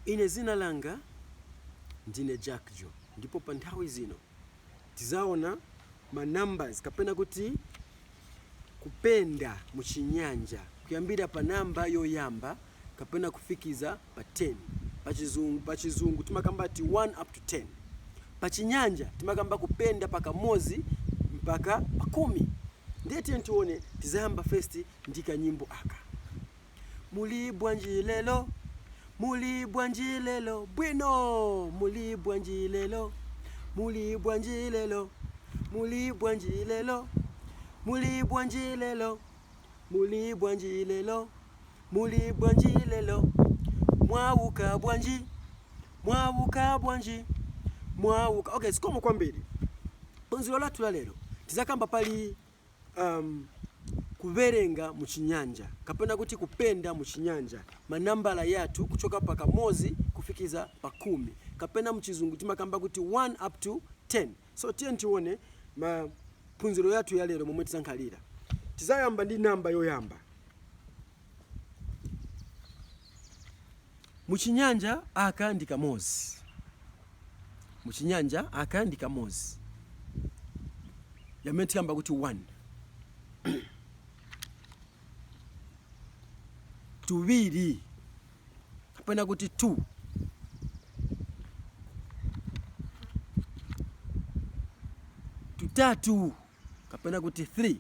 Ine zina langa ndine Jackjo, ndipo pa nthawi zino tizaona ma numbers kapena kuti kupenda muchinyanja kuyambira pa namba yoyamba kapena kufikiza pa 10. Pa chizungu timakamba ti 1 up to 10. Pa chinyanja timakamba kupenda paka mozi mpaka pa 10. Ndiye tione tizayamba first ndika nyimbo aka. Muli bwanji lelo, muli bwanji lelo, bwino, muli bwanji lelo, muli bwanji lelo, muli bwanji lelo, muli bwanji lelo, muli bwanji lelo, muli bwanji lelo, mwauka bwanji, mwauka bwanji, mwauka. Okay, sikomo kwambiri. Phunziro lathu la lero tizakamba pali kuverenga muchinyanja kapena kuti kupenda muchinyanja manambala yathu kuchoka paka mozi kufikiza pa 10 kapena muchizungu timakamba kuti 1 up to 10. So tione maphunziro yathu ya lero momwe tizankhalira. Tizayamba ndi namba yoyamba. Muchinyanja aka ndi kamozi. Muchinyanja aka ndi kamozi. Yamene tikamba kuti 1. Tuviri kapena kuti 2. Tutatu kapena kuti 3.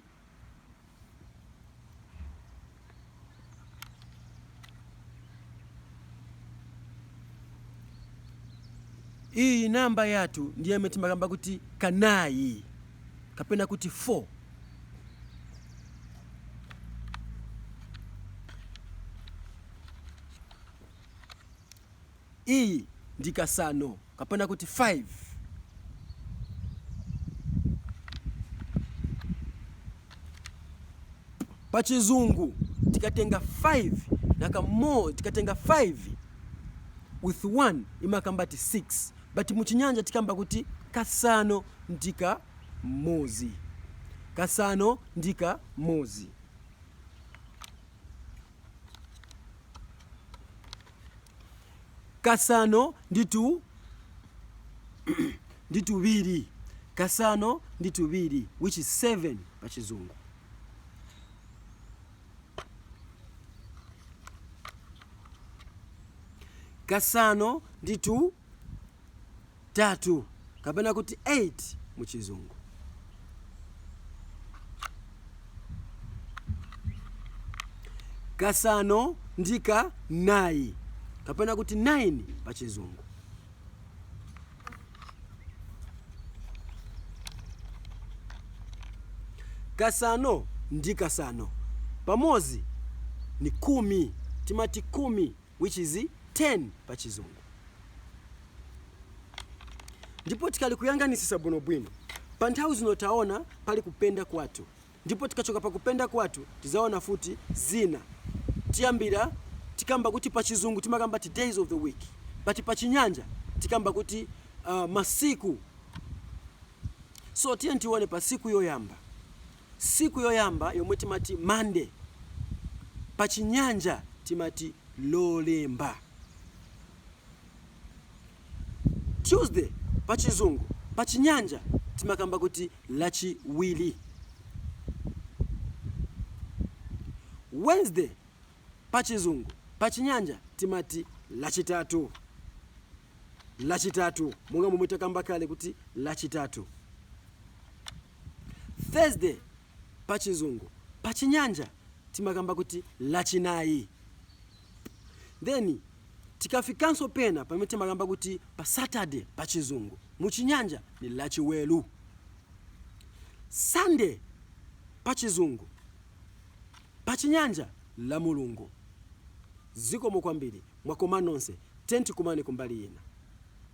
Hii namba yatu ndiye timakamba kuti kanayi kapena kuti 4. Hii ndi kasano kapena kuti 5. Pa chizungu tikatenga 5 na kamo tikatenga 5 with 1 imakamba ti 6, but muchinyanja tikamba kuti kasano ndika mozi. Kasano ndika mozi. Kasano nditu ndituviri. Kasano ndituviri, which is 7 pa chizungu. Kasano nditu tatu kapena kuti 8 muchizungu. Kasano ndika 9 kapena kuti 9 pa chizungu. Kasano ndi kasano pamozi ni 10, timati 10, which is 10 pa chizungu. Ndipo tikali kuyanganisisa bwinobwino pa nthawi zino taona pali kupenda kwathu, ndipo tikachoka pa kupenda kwathu tizaona futi zina. Tiyambira tikamba kuti pa chizungu timakamba ti days of the week, but pa chinyanja tikamba kuti masiku. So tione pa siku yoyamba. Siku yoyamba yomwe timati Monday, pa chinyanja timati Lolemba. Tuesday pa chizungu, pa chinyanja timakamba kuti Lachiwiri. Wednesday pa chizungu, pa chinyanja timati Lachitatu. Lachitatu monga momwe takamba kale kuti Lachitatu. Thursday pa chizungu, pa chinyanja timakamba kuti Lachinayi. Then tikafikanso pena pamene timakamba kuti pa Saturday pa chizungu, muchinyanja ni Lachiwelu. Sunday pa chizungu, pa chinyanja la Mulungu. Zikomo kwambiri mwakoma nonse, tenti kumane kumbali ina.